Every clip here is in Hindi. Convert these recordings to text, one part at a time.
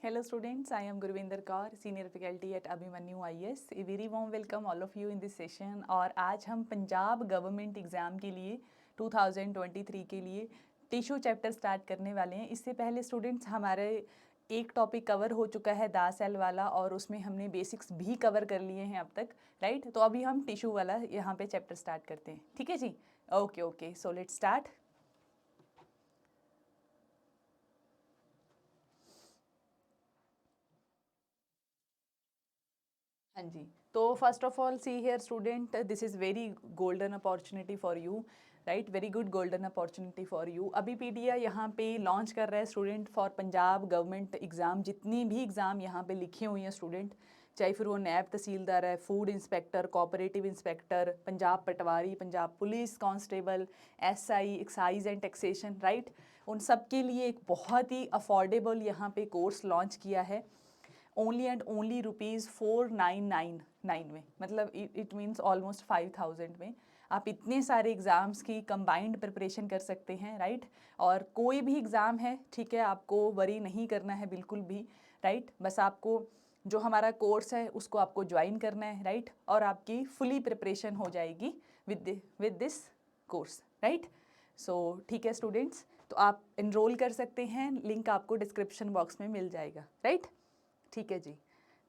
Hello students, I am Gurvinder Kaur, Senior Faculty at Abhimanyu IAS. A very warm welcome all of you in this session. और आज हम पंजाब गवर्नमेंट एग्ज़ाम के लिए 2023 के लिए टिश्यू चैप्टर स्टार्ट करने वाले हैं। इससे पहले स्टूडेंट्स हमारे एक टॉपिक कवर हो चुका है दा सेल वाला और उसमें हमने बेसिक्स भी कवर कर लिए हैं अब तक, राइट। तो अभी हम टिश्यू वाला यहाँ पे चैप्टर स्टार्ट करते हैं, ठीक है जी। Okay, so let's start. हाँ जी, तो first of all see here student, this is very golden opportunity for you, right, very good golden opportunity for you. अभी पीडिया यहाँ पे लॉन्च कर रहा है student for Punjab government exam. जितनी भी एग्ज़ाम यहाँ पे लिखे हुए हैं स्टूडेंट, चाहे फिर वो नैब तहसीलदार है, food inspector, cooperative inspector, Punjab Patwari, Punjab police constable, SI, excise and taxation, right, उन सब के लिए एक बहुत ही अफोर्डेबल यहाँ पे कोर्स लॉन्च किया है ओनली एंड ओनली ₹4999 में, मतलब इट मीन्स ऑलमोस्ट 5000 में आप इतने सारे एग्ज़ाम्स की कंबाइंड प्रिपरेशन कर सकते हैं, राइट। और कोई भी एग्ज़ाम है, ठीक है, आपको वरी नहीं करना है बिल्कुल भी, राइट। बस आपको जो हमारा कोर्स है उसको आपको ज्वाइन करना है, राइट, और आपकी फुली प्रिपरेशन हो जाएगी विद दिस कोर्स, राइट। सो ठीक है स्टूडेंट्स, तो आप इनरोल कर सकते हैं, लिंक आपको डिस्क्रिप्शन बॉक्स में मिल जाएगा, राइट। ठीक है जी,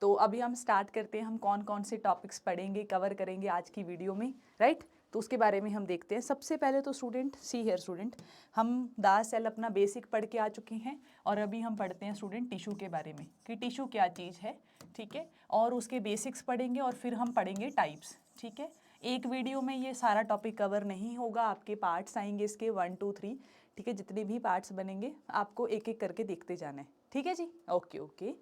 तो अभी हम स्टार्ट करते हैं। हम कौन कौन से टॉपिक्स पढ़ेंगे, कवर करेंगे आज की वीडियो में, राइट। तो उसके बारे में हम देखते हैं। सबसे पहले तो स्टूडेंट सी हेयर स्टूडेंट, हम दा सेल अपना बेसिक पढ़ के आ चुके हैं और अभी हम पढ़ते हैं स्टूडेंट टिश्यू के बारे में कि टिश्यू क्या चीज़ है, ठीक है, और उसके बेसिक्स पढ़ेंगे और फिर हम पढ़ेंगे टाइप्स, ठीक है। एक वीडियो में ये सारा टॉपिक कवर नहीं होगा, आपके पार्ट्स आएंगे इसके 1 2 3, ठीक है। जितने भी पार्ट्स बनेंगे आपको एक एक करके देखते जाना है, ठीक है जी। ओके।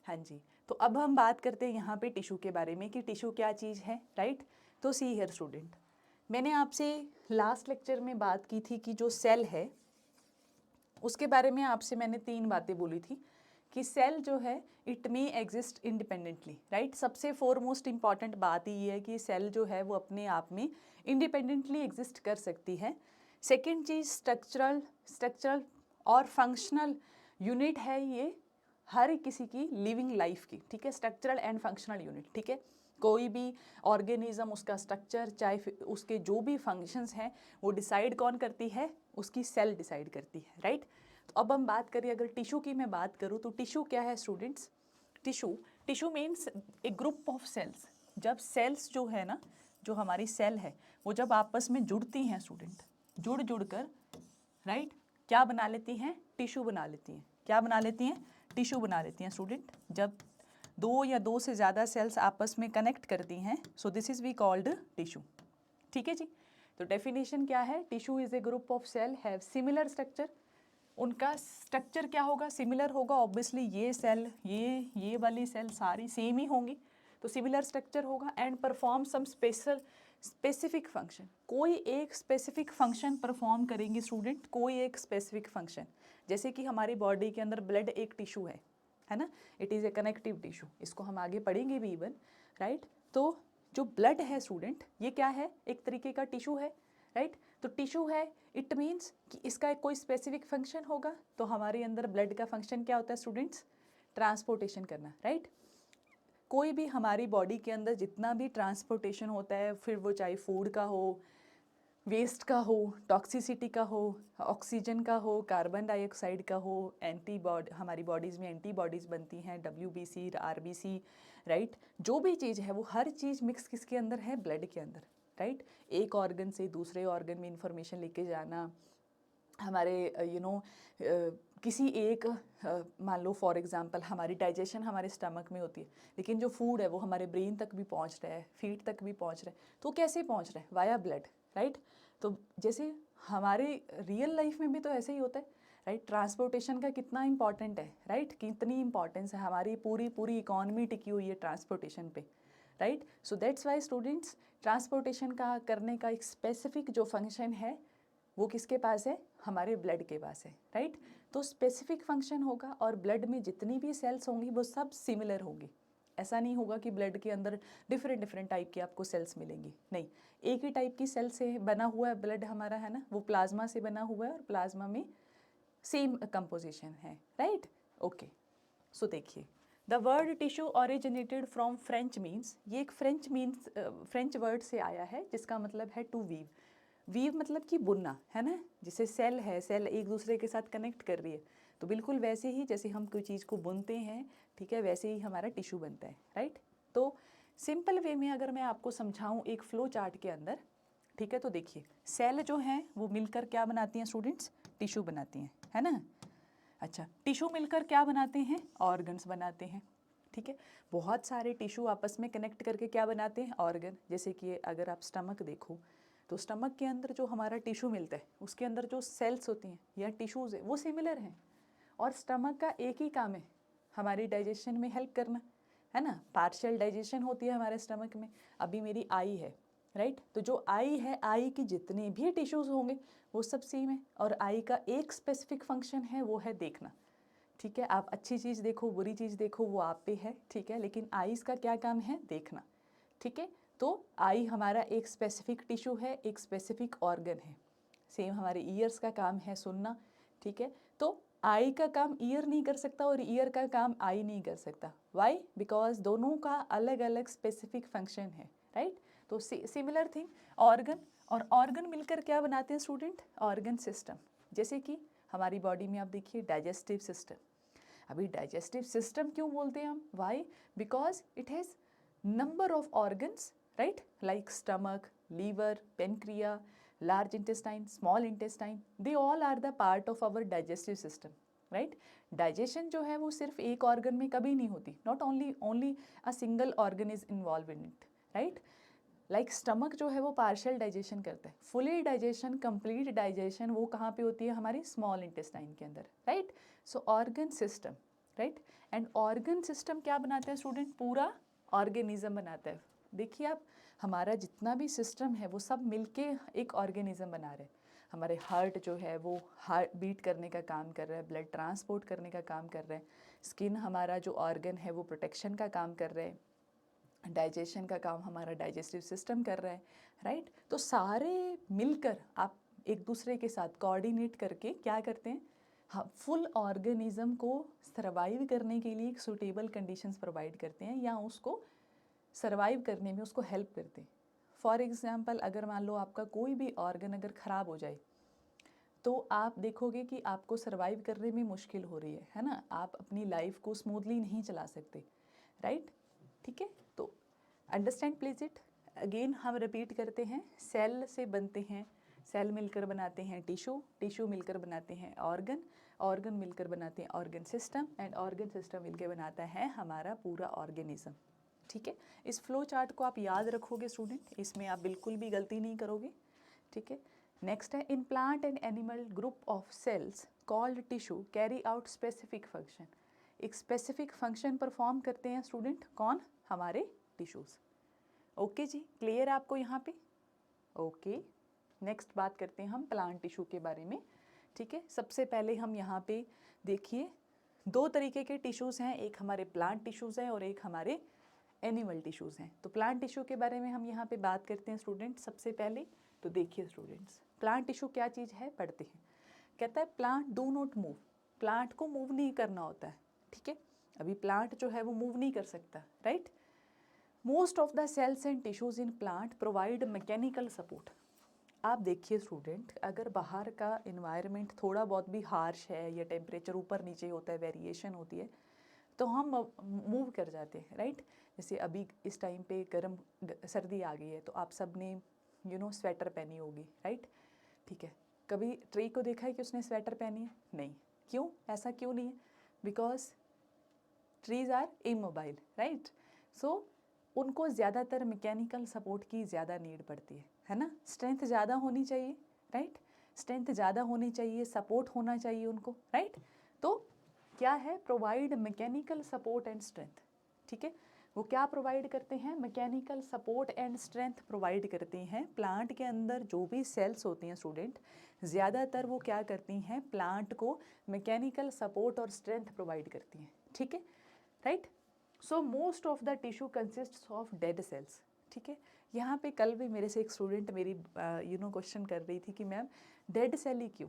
हाँ जी, तो अब हम बात करते हैं यहाँ पे टिश्यू के बारे में कि टिश्यू क्या चीज़ है, राइट। तो सी हियर स्टूडेंट, मैंने आपसे लास्ट लेक्चर में बात की थी कि जो सेल है उसके बारे में आपसे मैंने 3 बातें बोली थी कि सेल जो है it may exist independently, right. सबसे फोरमोस्ट इंपॉर्टेंट बात ये है कि सेल जो है वो अपने आप में इंडिपेंडेंटली एग्जिस्ट कर सकती है। सेकेंड चीज़ स्ट्रक्चरल और फंक्शनल यूनिट है ये हर किसी की लिविंग लाइफ की, ठीक है, स्ट्रक्चरल एंड फंक्शनल यूनिट, ठीक है। कोई भी ऑर्गेनिज्म उसका स्ट्रक्चर चाहे उसके जो भी फंक्शंस हैं वो डिसाइड कौन करती है, उसकी सेल डिसाइड करती है, राइट। तो अब हम बात करें, अगर टिश्यू की मैं बात करूँ तो टिश्यू क्या है students. Tissue means a group of cells. जब सेल्स जो है ना, जो हमारी सेल है वो जब आपस में जुड़ती हैं स्टूडेंट, जुड़ कर, राइट, क्या बना लेती हैं, टिश्यू बना लेती हैं। क्या बना लेती हैं, टिश्यू बना लेती हैं स्टूडेंट। जब दो या दो से ज़्यादा सेल्स आपस में कनेक्ट करती हैं, so this is we called tissue, ठीक है जी। तो डेफिनेशन क्या है, tissue is a group of cell have similar structure. उनका स्ट्रक्चर क्या होगा, सिमिलर होगा, ऑब्वियसली ये सेल ये वाली सेल सारी सेम ही होंगी, तो सिमिलर स्ट्रक्चर होगा and perform some specific function. कोई एक स्पेसिफिक फंक्शन परफॉर्म करेंगे स्टूडेंट, कोई एक स्पेसिफिक फंक्शन। जैसे कि हमारी बॉडी के अंदर ब्लड एक टिश्यू है ना, it is a connective tissue, इसको हम आगे पढ़ेंगे भी इवन, राइट। तो जो ब्लड है स्टूडेंट ये क्या है, एक तरीके का टिश्यू है, राइट। तो टिश्यू है, इट मीन्स कि इसका एक कोई स्पेसिफिक फंक्शन होगा। तो हमारे अंदर ब्लड का फंक्शन क्या होता है स्टूडेंट्स, ट्रांसपोर्टेशन करना, राइट। कोई भी हमारी बॉडी के अंदर जितना भी ट्रांसपोर्टेशन होता है, फिर वो चाहे फूड का हो, वेस्ट का हो, टॉक्सिसिटी का हो, ऑक्सीजन का हो, कार्बन डाइऑक्साइड का हो, हमारी बॉडीज़ में एंटीबॉडीज़ बनती हैं, WBC RBC, राइट। जो भी चीज़ है वो हर चीज़ मिक्स किसके अंदर है, ब्लड के अंदर, राइट। एक ऑर्गन से दूसरे ऑर्गन में इंफॉर्मेशन लेके जाना, हमारे किसी एक मान लो फॉर एग्जांपल हमारी डाइजेशन हमारे स्टमक में होती है, लेकिन जो फूड है वो हमारे ब्रेन तक भी पहुंच रहा है, फीट तक भी पहुंच रहा है, तो कैसे पहुंच रहा है, वाया ब्लड, राइट। तो जैसे हमारे रियल लाइफ में भी तो ऐसे ही होता है, राइट। ट्रांसपोर्टेशन का कितना इंपॉर्टेंट है, राइट, कितनी इंपॉर्टेंस है, हमारी पूरी पूरी इकॉनमी टिकी हुई है ट्रांसपोर्टेशन पे, right. So that's why students, transportation का करने का एक स्पेसिफिक जो फंक्शन है वो किसके पास है, हमारे ब्लड के पास है, राइट। तो स्पेसिफिक फंक्शन होगा और ब्लड में जितनी भी सेल्स होंगी वो सब सिमिलर होंगी। ऐसा नहीं होगा कि ब्लड के अंदर डिफरेंट डिफरेंट टाइप की आपको सेल्स मिलेंगी, नहीं, एक ही टाइप की सेल से बना हुआ है ब्लड हमारा, है ना, वो प्लाज्मा से बना हुआ है और प्लाज्मा में सेम कंपोजिशन है, राइट। ओके, सो देखिए, the word tissue originated from French means, ये एक फ्रेंच वर्ड से आया है जिसका मतलब है टू वीव। वीव मतलब कि बुनना, है ना। जैसे सेल है, सेल एक दूसरे के साथ कनेक्ट कर रही है, तो बिल्कुल वैसे ही जैसे हम कोई चीज़ को बुनते हैं, ठीक है, वैसे ही हमारा टिश्यू बनता है, राइट। तो सिंपल वे में अगर मैं आपको समझाऊँ एक फ्लो चार्ट के अंदर, ठीक है, तो देखिए सेल जो हैं वो मिलकर क्या बनाती हैं स्टूडेंट्स, टिश्यू बनाती हैं, है ना। अच्छा, टिश्यू मिलकर क्या बनाते हैं, ऑर्गन्स बनाते हैं, ठीक है। बहुत सारे टिश्यू आपस में कनेक्ट करके क्या बनाते हैं, ऑर्गन। जैसे कि अगर आप स्टमक देखो तो स्टमक के अंदर जो हमारा टिश्यू मिलता है उसके अंदर जो सेल्स होती हैं या टिश्यूज़ है वो सिमिलर हैं, और स्टमक का एक ही काम है, हमारी डाइजेशन में हेल्प करना, है ना। पार्शियल डाइजेशन होती है हमारे स्टमक में। अभी मेरी आई है, राइट, तो जो आई है, आई की जितने भी टिश्यूज़ होंगे वो सब सेम है, और आई का एक स्पेसिफिक फंक्शन है, वो है देखना, ठीक है। आप अच्छी चीज़ देखो, बुरी चीज़ देखो, वो आप पे है, ठीक है, लेकिन आईज़ का क्या काम है, देखना, ठीक है। तो आई हमारा एक स्पेसिफिक टिश्यू है, एक स्पेसिफिक ऑर्गन है। सेम हमारे ईयर्स का काम है सुनना, ठीक है। तो आई का काम ईयर नहीं कर सकता और ईयर का काम आई नहीं कर सकता। वाई? बिकॉज दोनों का अलग अलग स्पेसिफिक फंक्शन है, राइट। तो सिमिलर थिंग ऑर्गन, और ऑर्गन मिलकर क्या बनाते हैं स्टूडेंट, ऑर्गन सिस्टम। जैसे कि हमारी बॉडी में आप देखिए डाइजेस्टिव सिस्टम। अभी डाइजेस्टिव सिस्टम क्यों बोलते हैं हम, why? Because it has number of organs, right, like stomach, liver, pancreas, large intestine, small intestine, they all are the part of our digestive system, right. Digestion जो है वो सिर्फ एक ऑर्गन में कभी नहीं होती, not only a single organ is involve in it, right. Like stomach जो है वो पार्शियल डाइजेशन करता है, फुली डाइजेशन, कंप्लीट डाइजेशन वो कहाँ पे होती है, हमारी स्मॉल इंटेस्टाइन के अंदर, right. So organ system, right, and organ system क्या बनाते हैं स्टूडेंट, पूरा ऑर्गेनिज्म बनाता है। देखिए आप, हमारा जितना भी सिस्टम है वो सब मिलके एक ऑर्गेनिज्म बना रहे हैं। हमारे हार्ट जो है वो हार्ट बीट करने का काम कर रहा है, ब्लड ट्रांसपोर्ट करने का काम कर रहा है। स्किन हमारा जो ऑर्गन है वो प्रोटेक्शन का काम कर रहे हैं। डाइजेशन का काम हमारा डाइजेस्टिव सिस्टम कर रहा है, राइट। तो सारे मिलकर आप एक दूसरे के साथ कोऑर्डिनेट करके क्या करते हैं, हाँ, फुल ऑर्गेनिज्म को सर्वाइव करने के लिए एक सूटेबल कंडीशंस प्रोवाइड करते हैं, या उसको सर्वाइव करने में उसको हेल्प करते हैं। फॉर एग्जांपल, अगर मान लो आपका कोई भी ऑर्गन अगर ख़राब हो जाए तो आप देखोगे कि आपको सर्वाइव करने में मुश्किल हो रही है ना। आप अपनी लाइफ को स्मूथली नहीं चला सकते, राइट, ठीक है। तो अंडरस्टैंड प्लीज इट। अगेन हम रिपीट करते हैं, सेल से बनते हैं, सेल मिलकर बनाते हैं टिश्यू, टिश्यू मिलकर बनाते हैं ऑर्गन, ऑर्गन मिलकर बनाते हैं organ system, and organ system मिलकर बनाता है हमारा पूरा ऑर्गेनिज्म, ठीक है। इस फ्लो चार्ट को आप याद रखोगे स्टूडेंट, इसमें आप बिल्कुल भी गलती नहीं करोगे, ठीक है। नेक्स्ट है, in plant and animal group of cells called tissue carry out specific function. एक स्पेसिफिक फंक्शन परफॉर्म करते हैं स्टूडेंट, कौन, हमारे टिश्यूज़। ओके जी, क्लियर है आपको यहाँ पे? ओके, नेक्स्ट बात करते हैं हम प्लांट टिश्यू के बारे में, ठीक है। सबसे पहले हम यहाँ पे देखिए, दो तरीके के टिश्यूज़ हैं, एक हमारे प्लांट टिश्यूज़ हैं और एक हमारे एनिमल टिश्यूज़ हैं। तो प्लांट टिश्यू के बारे में हम यहाँ पे बात करते हैं स्टूडेंट सबसे पहले। तो देखिए स्टूडेंट्स, प्लांट टिश्यू क्या चीज़ है, पढ़ते हैं। कहता है plant do not move, plant को मूव नहीं करना होता है, ठीक है। अभी प्लांट जो है वो मूव नहीं कर सकता, right. Most of the cells and tissues in plant provide mechanical support. आप देखिए स्टूडेंट, अगर बाहर का इन्वायरमेंट थोड़ा बहुत भी हार्श है या टेम्परेचर ऊपर नीचे होता है, वेरिएशन होती है, तो हम मूव कर जाते हैं, राइट। जैसे अभी इस टाइम पे गर्म सर्दी आ गई है तो आप सब ने स्वेटर पहनी होगी, राइट, ठीक है। कभी ट्री को देखा है कि उसने स्वेटर पहनी है? नहीं। क्यों, ऐसा क्यों नहीं है? Because trees are immobile, right. सो उनको ज़्यादातर मैकेनिकल सपोर्ट की ज़्यादा नीड पड़ती है ना। स्ट्रेंथ ज़्यादा होनी चाहिए, राइट, स्ट्रेंथ ज़्यादा होनी चाहिए, सपोर्ट होना चाहिए उनको, राइट। तो क्या है, provide mechanical support and strength, ठीक है। वो क्या प्रोवाइड करते हैं, mechanical support and strength provide करती हैं। प्लांट के अंदर जो भी सेल्स होती हैं स्टूडेंट, ज़्यादातर वो क्या करती हैं, प्लांट को मैकेनिकल सपोर्ट और स्ट्रेंथ प्रोवाइड करती हैं, ठीक है, right. So most of the tissue consists of dead sales, ठीक है। यहाँ पे कल भी मेरे से एक स्टूडेंट मेरी क्वेश्चन कर रही थी कि मैम डेड सेल ही क्यों।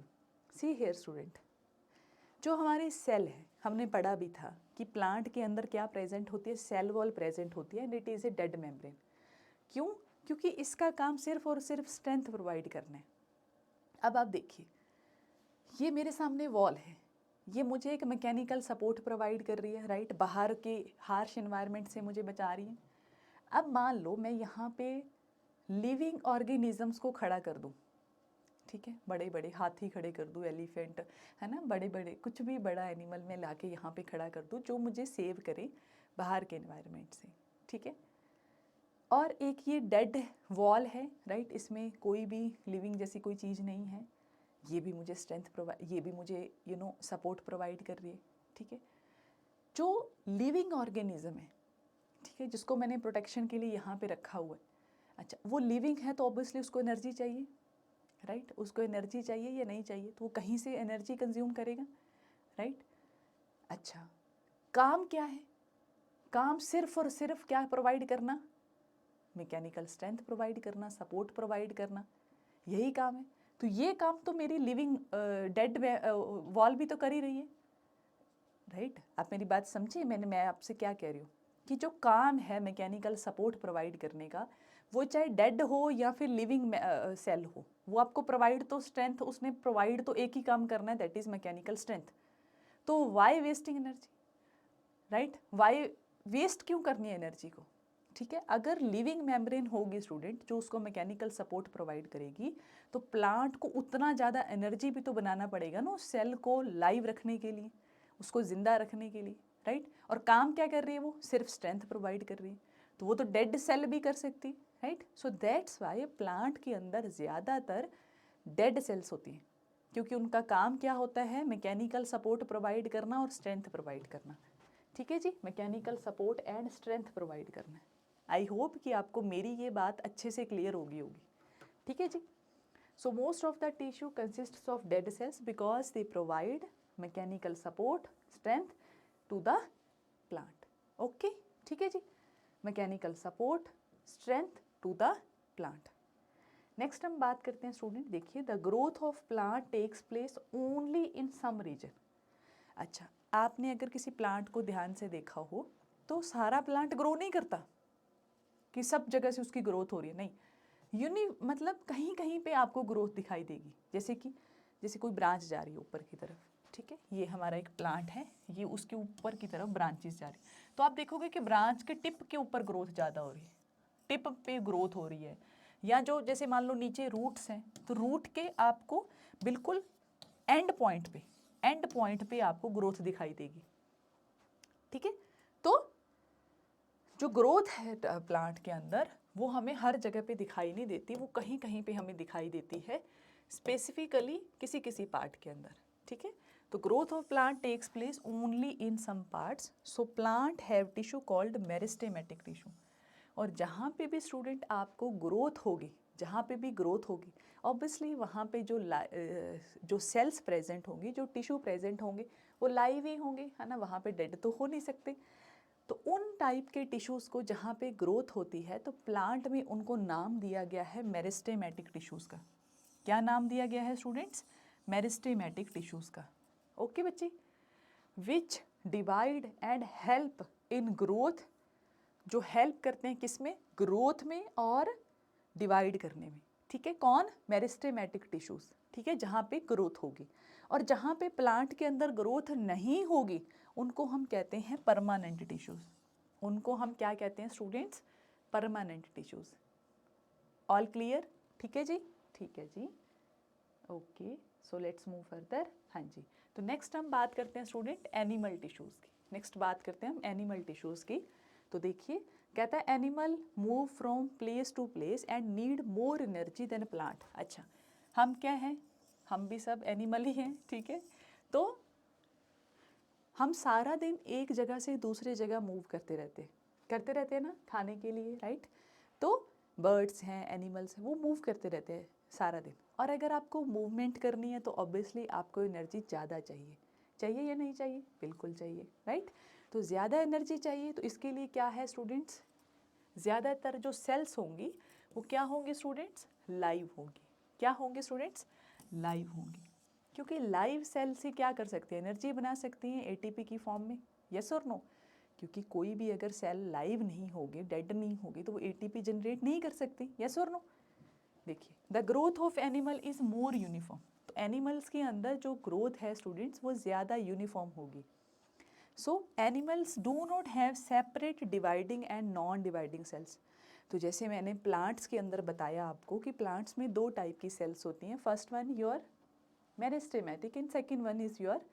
सी हेयर स्टूडेंट, जो हमारे सेल है, हमने पढ़ा भी था कि प्लांट के अंदर क्या प्रेजेंट होती है, सेल वॉल प्रेजेंट होती है and it is a dead membrane. क्यों? क्योंकि इसका काम सिर्फ और सिर्फ स्ट्रेंथ प्रोवाइड करना है। अब आप देखिए, ये मेरे सामने वॉल है, ये मुझे एक मैकेनिकल सपोर्ट प्रोवाइड कर रही है, राइट, बाहर के हार्श इन्वायरमेंट से मुझे बचा रही है। अब मान लो मैं यहाँ पे लिविंग ऑर्गेनिजम्स को खड़ा कर दूँ, ठीक है, बड़े बड़े हाथी खड़े कर दूँ, एलिफेंट, है ना, बड़े बड़े कुछ भी बड़ा एनिमल में लाके यहाँ पे खड़ा कर दूँ जो मुझे सेव करे बाहर के एनवायरनमेंट से, ठीक है। और एक ये डेड वॉल है, राइट, इसमें कोई भी लिविंग जैसी कोई चीज़ नहीं है, ये भी मुझे स्ट्रेंथ प्रोवाइड, ये भी मुझे सपोर्ट प्रोवाइड कर रही है, ठीक है। जो लिविंग ऑर्गेनिज्म है, ठीक है, जिसको मैंने प्रोटेक्शन के लिए यहाँ पे रखा हुआ है, अच्छा वो लिविंग है तो ऑब्वियसली उसको एनर्जी चाहिए, राइट, उसको एनर्जी चाहिए या नहीं चाहिए, तो वो कहीं से एनर्जी कंज्यूम करेगा, राइट। अच्छा, काम क्या है? काम सिर्फ और सिर्फ क्या प्रोवाइड करना, मैकेनिकल स्ट्रेंथ प्रोवाइड करना, सपोर्ट प्रोवाइड करना, यही काम है। तो ये काम तो मेरी लिविंग डेड वॉल भी तो कर ही रही है, राइट। आप मेरी बात समझिए, मैं आपसे क्या कह रही हूँ कि जो काम है मैकेनिकल सपोर्ट प्रोवाइड करने का, वो चाहे डेड हो या फिर लिविंग सेल हो, वो आपको प्रोवाइड तो स्ट्रेंथ, उसने प्रोवाइड तो एक ही काम करना है, दैट इज़ मैकेनिकल स्ट्रेंथ। तो why wasting energy, right, why waste क्यों करनी है एनर्जी को, ठीक है। अगर लिविंग मेम्ब्रेन होगी स्टूडेंट जो उसको मैकेनिकल सपोर्ट प्रोवाइड करेगी, तो प्लांट को उतना ज़्यादा एनर्जी भी तो बनाना पड़ेगा ना उस सेल को लाइव रखने के लिए, उसको ज़िंदा रखने के लिए, राइट। और काम क्या कर रही है वो, सिर्फ स्ट्रेंथ प्रोवाइड कर रही है, तो वो तो डेड सेल भी कर सकती, right. So that's why plant के अंदर ज़्यादातर डेड सेल्स होती हैं, क्योंकि उनका काम क्या होता है, मैकेनिकल सपोर्ट प्रोवाइड करना और स्ट्रेंथ प्रोवाइड करना, ठीक है जी, mechanical support and strength provide करना है। आई होप कि आपको मेरी ये बात अच्छे से क्लियर होगी, ठीक है जी। So most of the tissue consists of dead cells because they provide mechanical support strength to the plant, okay, ठीक है जी, mechanical support strength to the plant. Next हम बात करते हैं स्टूडेंट, देखिए, the growth of plant takes place only in some region. अच्छा, आपने अगर किसी प्लांट को ध्यान से देखा हो तो सारा प्लांट ग्रो नहीं करता कि सब जगह से उसकी ग्रोथ हो रही है, नहीं, मतलब कहीं कहीं पे आपको ग्रोथ दिखाई देगी, जैसे कोई ब्रांच जा रही है ऊपर की तरफ, ठीक है, ये हमारा एक प्लांट है, ये उसके ऊपर की तरफ ब्रांचेस जा रही है, तो आप देखोगे कि ब्रांच के टिप के ऊपर ग्रोथ ज़्यादा हो रही है, टिप पे ग्रोथ हो रही है, या जो जैसे मान लो नीचे रूट्स हैं, तो रूट के आपको बिल्कुल एंड पॉइंट पे आपको ग्रोथ दिखाई देगी, ठीक है। तो जो ग्रोथ है प्लांट के अंदर, वो हमें हर जगह पे दिखाई नहीं देती, वो कहीं कहीं पे हमें दिखाई देती है, स्पेसिफिकली किसी किसी पार्ट के अंदर, ठीक है। तो growth of plant takes place only in some parts, so plant have tissue called meristematic tissue. और जहाँ पे भी स्टूडेंट आपको ग्रोथ होगी, जहाँ पे भी ग्रोथ होगी, ऑब्वियसली वहाँ पे जो सेल्स प्रेजेंट होंगी, जो टिश्यू प्रेजेंट होंगे, वो लाइव ही होंगे, है ना, वहाँ पे डेड तो हो नहीं सकते। तो उन टाइप के टिश्यूज़ को जहाँ पे ग्रोथ होती है, तो प्लांट में उनको नाम दिया गया है मेरिस्टेमेटिक टिश्यूज़ का। क्या नाम दिया गया है स्टूडेंट्स? मेरिस्टेमेटिक टिश्यूज़ का, ओके बच्चे, विच divide and help in growth, जो हेल्प करते हैं किस में, ग्रोथ में और डिवाइड करने में, ठीक है। कौन? मेरिस्टेमेटिक टिश्यूज़, ठीक है, जहाँ पे ग्रोथ होगी। और जहाँ पे प्लांट के अंदर ग्रोथ नहीं होगी, उनको हम कहते हैं परमानेंट टिश्यूज़। उनको हम क्या कहते हैं students? Permanent tissues. All clear? ठीक है जी, ठीक है जी, okay. So let's move further. हाँ जी, तो नेक्स्ट हम बात करते हैं स्टूडेंट एनिमल टिश्यूज़ की। नेक्स्ट बात करते हैं हम एनिमल टिश्यूज़ की। तो देखिए, कहता है animal move from place to place and need more energy than plant. अच्छा, हम क्या हैं? हम भी सब एनिमल ही हैं, ठीक है। तो हम सारा दिन एक जगह से दूसरे जगह मूव करते रहते हैं ना, खाने के लिए, राइट। तो बर्ड्स हैं, एनिमल्स हैं, वो मूव करते रहते हैं सारा दिन। और अगर आपको मूवमेंट करनी है तो ऑब्वियसली आपको एनर्जी ज़्यादा चाहिए या नहीं चाहिए? बिल्कुल चाहिए, राइट। तो ज़्यादा एनर्जी चाहिए, तो इसके लिए क्या है स्टूडेंट्स? ज़्यादातर जो सेल्स होंगी वो क्या होंगी स्टूडेंट्स? लाइव होंगी। क्या होंगी स्टूडेंट्स? लाइव होंगी। क्योंकि लाइव सेल से क्या कर सकते हैं, एनर्जी बना सकती हैं एटीपी की फॉर्म में, यस और नो। क्योंकि कोई भी अगर सेल लाइव नहीं होगी, डेड नहीं होगी, तो वो एटीपी जनरेट नहीं कर सकती, यस और नो। देखिए, the growth of animal is more uniform, तो एनिमल्स के अंदर जो ग्रोथ है स्टूडेंट्स वो ज़्यादा यूनिफॉर्म होगी। सो animals do not have separate dividing and non dividing cells. तो जैसे मैंने प्लांट्स के अंदर बताया आपको कि प्लांट्स में दो टाइप की सेल्स होती हैं, first one your meristematic and second one is your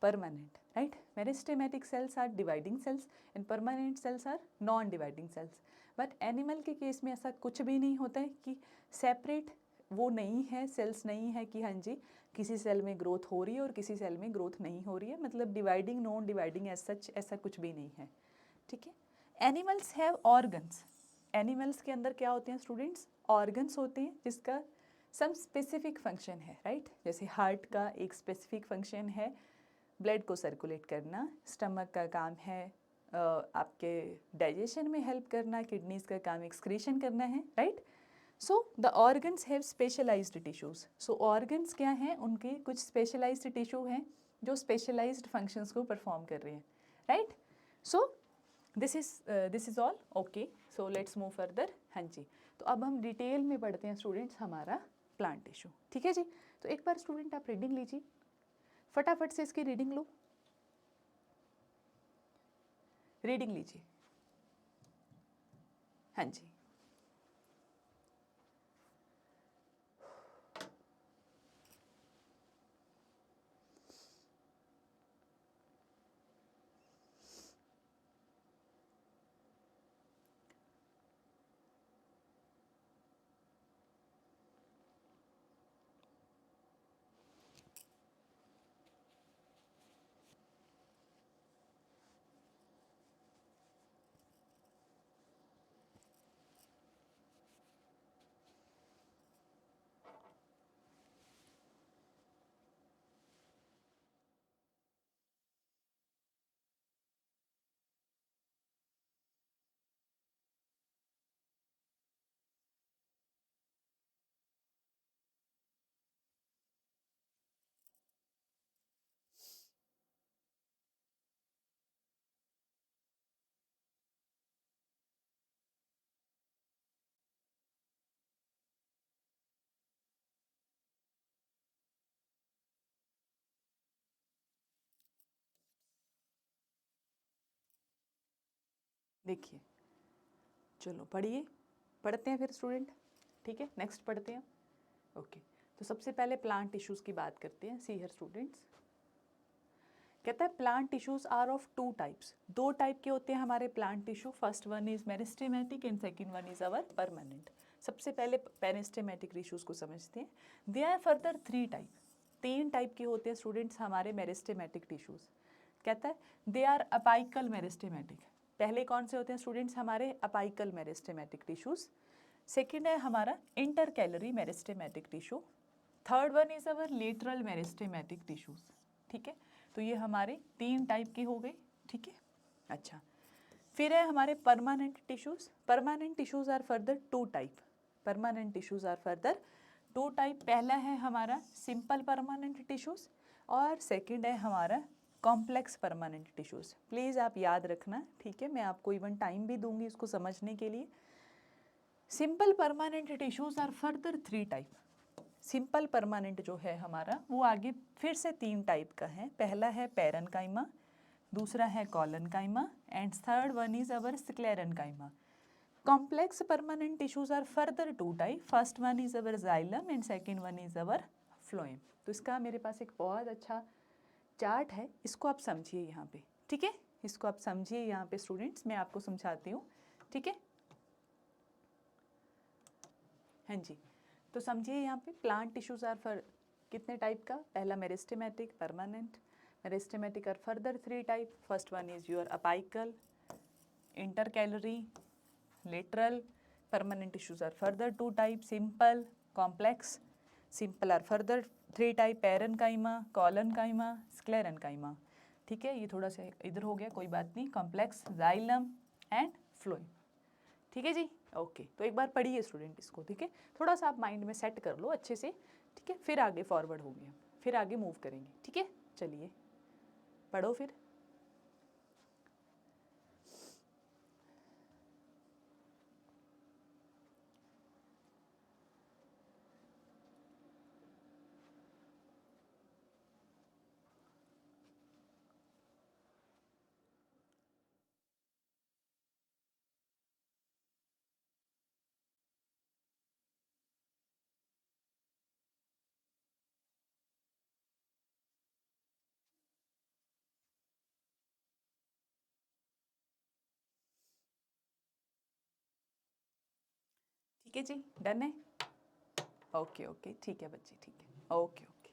permanent, right? Meristematic cells are dividing cells and permanent cells are non-dividing cells. But animal के केस में ऐसा कुछ भी नहीं होता है कि separate वो नहीं है, cells नहीं है कि हाँ जी किसी सेल में ग्रोथ हो रही है और किसी सेल में ग्रोथ नहीं हो रही है, मतलब dividing non dividing as such ऐसा कुछ भी नहीं है, ठीक है। एनिमल्स हैव ऑर्गन्स, एनिमल्स के अंदर क्या होते हैं स्टूडेंट्स, ऑर्गन्स होते हैं जिसका सम स्पेसिफिक फंक्शन है, राइट? जैसे हार्ट का एक स्पेसिफिक फंक्शन है ब्लड को सर्कुलेट करना, स्टमक का काम है आपके डाइजेशन में हेल्प करना, किडनीज का काम एक्सक्रीशन करना है, right? So the organs have specialised tissues. So organs क्या हैं, उनके कुछ स्पेशलाइज्ड टिश्यू हैं जो स्पेशलाइज्ड फंक्शंस को परफॉर्म कर रहे हैं, right? So this is all okay. So let's move further. हाँ जी, तो अब हम डिटेल में पढ़ते हैं स्टूडेंट्स हमारा प्लांट टिश्यू, ठीक है जी। तो एक बार स्टूडेंट आप रीडिंग लीजिए, फटाफट से इसकी रीडिंग लो, रीडिंग लीजिए। हाँ जी, देखिए, चलो पढ़िए, पढ़ते हैं फिर स्टूडेंट, ठीक है। नेक्स्ट पढ़ते हैं, ओके। तो सबसे पहले प्लांट टिश्यूज की बात करते हैं। सी हियर स्टूडेंट्स, कहता है plant tissues are of two types, दो टाइप के होते हैं हमारे plant tissue. First one is meristematic and second one is our permanent. सबसे पहले पेरिस्टेमेटिक टिश्यूज को समझते हैं। They are further three type, तीन टाइप के होते हैं स्टूडेंट्स हमारे मेरिस्टेमेटिक टिश्यूज। कहता है दे आर अपाइकल मेरिस्टेमेटिक। पहले कौन से होते हैं स्टूडेंट्स हमारे अपाइकल मेरिस्टेमेटिक टिश्यूज। सेकेंड है हमारा intercalary meristematic tissue. Third one is our lateral meristematic tissues, ठीक है। तो ये हमारे तीन टाइप के हो गए, ठीक है। अच्छा, फिर है हमारे permanent tissues. Permanent tissues are further two type, permanent tissues are further two type. पहला है हमारा सिंपल परमानेंट टिश्यूज और सेकंड है हमारा कॉम्प्लेक्स परमानेंट टिश्यूज। प्लीज़ आप याद रखना, ठीक है। मैं आपको इवन टाइम भी दूंगी इसको समझने के लिए। Simple permanent tissues are further three type. Simple permanent जो है हमारा वो आगे फिर से तीन टाइप का है। पहला है पैरेन्काइमा, दूसरा है collenchyma and third one is our sclerenchyma. Complex permanent tissues are further two type, first one is our xylem and second one is our phloem. तो इसका मेरे पास एक बहुत अच्छा चार्ट है, इसको आप समझिए यहाँ पे, ठीक है। इसको आप समझिए यहाँ पे स्टूडेंट्स, मैं आपको समझाती हूँ, ठीक है। हाँ जी, तो समझिए यहाँ पे प्लांट टिश्यूज आर फॉर कितने टाइप का, पहला meristematic, permanent. Meristematic are further three type, first one is your apical, intercalary, lateral. Permanent tissues are further two type, simple, complex. Simple are further three type, parenchyma, collenchyma, sclerenchyma, ठीक है। ये थोड़ा सा इधर हो गया, कोई बात नहीं। कॉम्प्लेक्स, जाइलम एंड फ्लोएम, ठीक है जी, ओके। तो एक बार पढ़िए स्टूडेंट इसको, ठीक है। थोड़ा सा आप माइंड में सेट कर लो अच्छे से, ठीक है, फिर आगे फॉरवर्ड हो गया। फिर आगे मूव करेंगे, ठीक है। चलिए पढ़ो फिर। ठीक है जी, डन है। ओके ओके, ठीक है बच्चे, ठीक है, ओके ओके।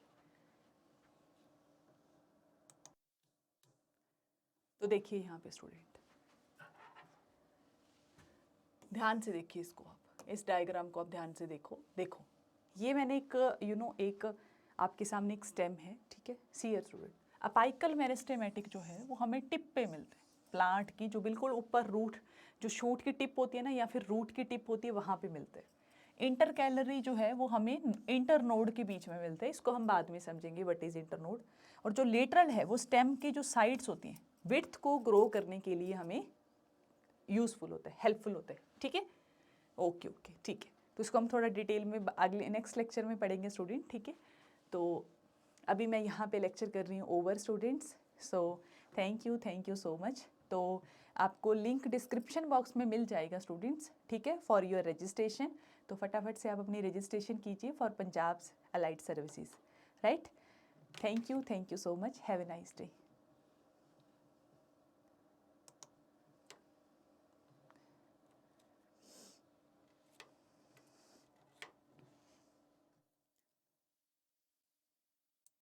तो देखिए यहाँ पे स्टूडेंट, ध्यान से देखिए इसको, आप इस डायग्राम को आप ध्यान से देखो। देखो ये मैंने एक एक आपके सामने एक स्टेम है, ठीक है। See here student, apical meristematic जो है वो हमें टिप पे मिलते हैं, प्लांट की जो बिल्कुल ऊपर रूट, जो शूट की टिप होती है ना, या फिर रूट की टिप होती है, वहाँ पे मिलते हैं। इंटरकैलरी जो है वो हमें इंटरनोड के बीच में मिलते हैं, इसको हम बाद में समझेंगे व्हाट इज इंटरनोड। और जो लेटरल है वो स्टेम की जो साइड्स होती हैं, विड्थ को ग्रो करने के लिए हमें यूज़फुल होता है, हेल्पफुल होता है, ठीक है। ओके ओके, ठीक है। तो इसको हम थोड़ा डिटेल में अगले नेक्स्ट लेक्चर में पढ़ेंगे स्टूडेंट, ठीक है। तो अभी मैं यहाँ पे लेक्चर कर रही हूँ over students. So thank you so much. तो आपको लिंक डिस्क्रिप्शन बॉक्स में मिल जाएगा स्टूडेंट्स, ठीक है, फॉर योर रजिस्ट्रेशन। तो फटाफट से आप अपनी रजिस्ट्रेशन कीजिए for Punjab's allied services, right. Thank you so much, have a nice day.